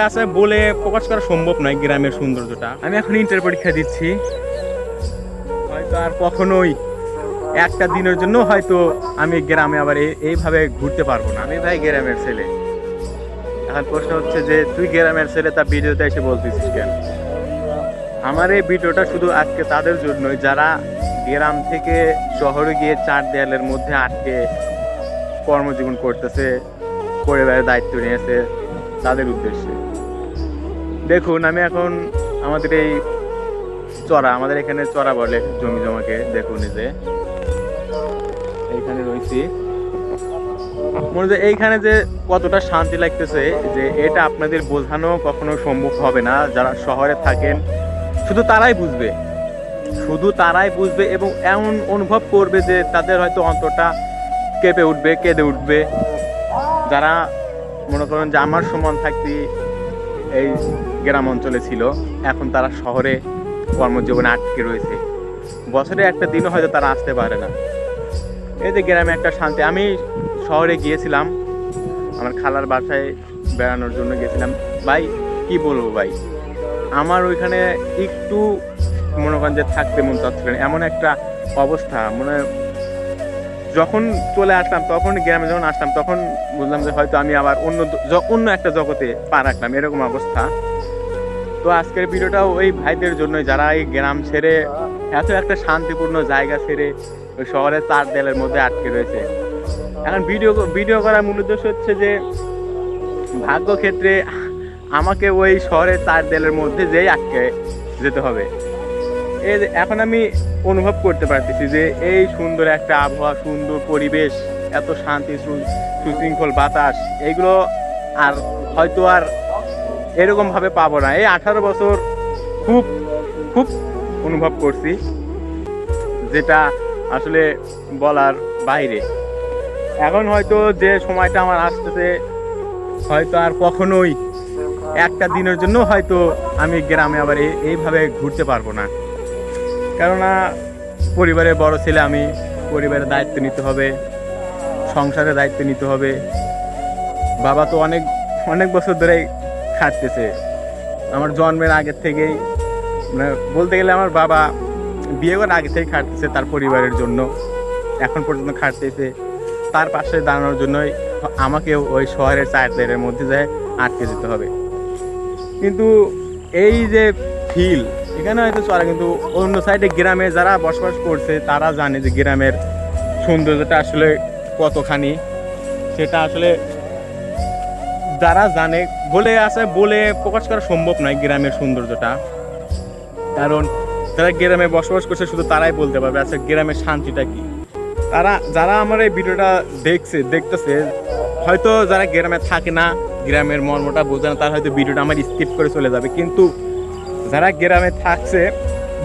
আছে বলে প্রকাশ করা সম্ভব নয় গ্রামের সৌন্দর্যটা। আমি এখন ইন্টার পরীক্ষা দিচ্ছি, হয়তো আর কখনোই একটা দিনের জন্য হয়তো আমি গ্রামে আবার এইভাবে ঘুরতে পারবো না। আমি ভাই গ্রামের ছেলে। এখন প্রশ্ন হচ্ছে যে তুই গ্রামের ছেলে, তা ভিডিওতে এসে বলতেছিস কেন? আমার এই ভিডিওটা শুধু আজকে তাদের জন্যই যারা গ্রাম থেকে শহরে গিয়ে চার দেয়ালের মধ্যে আটকে কর্মজীবন করতেছে, পরিবারের দায়িত্ব নিয়েছে, তাদের উদ্দেশ্যে। দেখুন, আমি এখন আমাদের এই আমাদের এখানে চড়া বলে জমি জমাকে, দেখুন এই যে এইখানে রয়েছি, মনে হয় এইখানে যে কতটা শান্তি লাগতেছে যে এটা আপনাদের বোঝানো কখনো সম্ভব হবে না। যারা শহরে থাকেন শুধু তারাই বুঝবে এবং এমন অনুভব করবে যে তাদের হয়তো অন্তরটা কেঁপে উঠবে, কেঁদে উঠবে। যারা মনে করেন যে আমার সমান থাকতে এই গ্রাম অঞ্চলে ছিল, এখন তারা শহরে কর্মজীবনে আটকে রয়েছে, বছরে একটা দিনও হয়তো তারা আসতে পারে না। এই যে গ্রামে একটা শান্তি। আমি শহরে গিয়েছিলাম আমার খালার বাসায় বেড়ানোর জন্য গেছিলাম। ভাই কি বলবো ভাই, আমার ওইখানে একটু মনে করেন যে থাকতে মন চাচ্ছিল না, এমন একটা অবস্থা। যখন চলে আসলাম, তখন গ্রামে যখন আসলাম, তখন বুঝলাম যে হয়তো আমি আবার অন্য একটা জগতে পা রাখলাম, এরকম অবস্থা। তো আজকের ভিডিওটাও ওই ভাইদের জন্যই যারা এই গ্রাম ছেড়ে এত একটা শান্তিপূর্ণ জায়গা ছেড়ে ওই শহরের চার দেয়ালের মধ্যে আটকে রয়েছে। এখন ভিডিও করার মূল উদ্দেশ্য হচ্ছে যে ভাগ্য ক্ষেত্রে আমাকে ওই শহরের চার দেয়ালের মধ্যে যেই আটকে যেতে হবে। এই এখন আমি অনুভব করতে পারতেছি যে এই সুন্দর একটা আবহাওয়া, সুন্দর পরিবেশ, এত শান্তি, সুশৃঙ্খল বাতাস, এইগুলো আর হয়তো আর এরকম ভাবে পাবো না। এই 18 বছর খুব খুব অনুভব করছি, যেটা আসলে বলার বাইরে। এখন হয়তো যে সময়টা আমার আসতেছে, হয়তো আর কখনোই একটা দিনের জন্য হয়তো আমি গ্রামে আবার এইভাবে ঘুরতে পারবো না। কেননা পরিবারের বড় ছেলে আমি, পরিবারের দায়িত্ব নিতে হবে, সংসারের দায়িত্ব নিতে হবে। বাবা তো অনেক অনেক বছর ধরেই খাটতেছে, আমার জন্মের আগের থেকেই, মানে বলতে গেলে আমার বাবা বিয়ে করার আগে থেকেই খাটতেছে তার পরিবারের জন্য, এখন পর্যন্ত খাটতেছে। তার পাশে দাঁড়ানোর জন্যই আমাকেও ওই শহরের চার দেয়ালের মধ্যে যায় আটকে যেতে হবে। কিন্তু এই যে ফিল এখানে হয়তো চলে, কিন্তু অন্য সাইডে গ্রামে যারা বসবাস করছে তারা জানে যে গ্রামের সৌন্দর্যটা আসলে কতখানি। সেটা আসলে যারা জানে বলে প্রকাশ করা সম্ভব নয় গ্রামের সৌন্দর্যটা। কারণ যারা গ্রামে বসবাস করছে শুধু তারাই বলতে পারবে আচ্ছা গ্রামের শান্তিটা কি। যারা আমার এই ভিডিওটা দেখতেছে, হয়তো যারা গ্রামে থাকে না, গ্রামের মর্মটা বোঝে না, তারা হয়তো ভিডিওটা আমার স্কিপ করে চলে যাবে। কিন্তু যারা গ্রামে থাকছে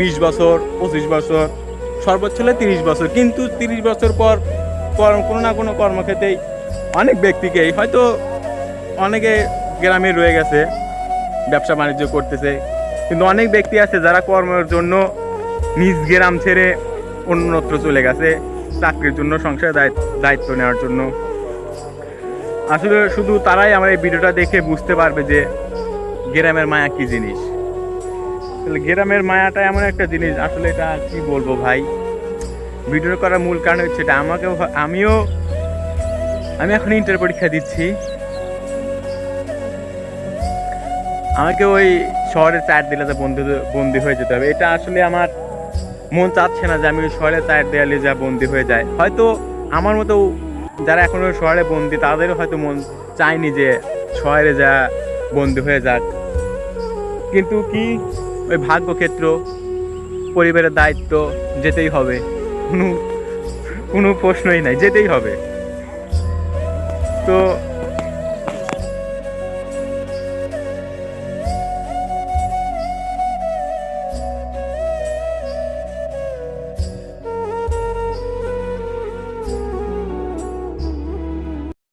20 বছর, 25 বছর, সর্বোচ্চ হলে 30 বছর, কিন্তু 30 বছর পর কোনো না কোনো কর্মক্ষেত্রেই অনেক ব্যক্তিকেই হয়তো অনেকে গ্রামে রয়ে গেছে, ব্যবসা বাণিজ্য করতেছে, কিন্তু অনেক ব্যক্তি আছে যারা কর্মের জন্য নিজ গ্রাম ছেড়ে অন্যত্র চলে গেছে, চাকরির জন্য, সংসারের দায়িত্ব নেওয়ার জন্য। আসলে শুধু তারাই আমার এই ভিডিওটা দেখে বুঝতে পারবে যে গ্রামের মায়া কি জিনিস। গ্রামের মায়াটা এমন একটা জিনিস, আসলে এটা কি বলবো ভাই। ভিডিও করার মূল কারণ হচ্ছে এটা, আমি এখন ইন্টার পরীক্ষা দিচ্ছি, আমাকে ওই শহরের চার দেয়ালে বন্দি হয়ে যেতে হবে। এটা আসলে আমার মন চাচ্ছে না যে আমি ওই শহরের চার দেয়ালে যা বন্দি হয়ে যায়। হয়তো আমার মতো যারা এখনো শহরে বন্দি, তাদেরও হয়তো মন চায়নি যে শহরে যা বন্দি হয়ে যাক। কিন্তু কি ওই ভাগ্যক্ষেত্র, পরিবারের দায়িত্ব, যেতেই হবে, কোনো প্রশ্নই নাই, যেতেই হবে। তো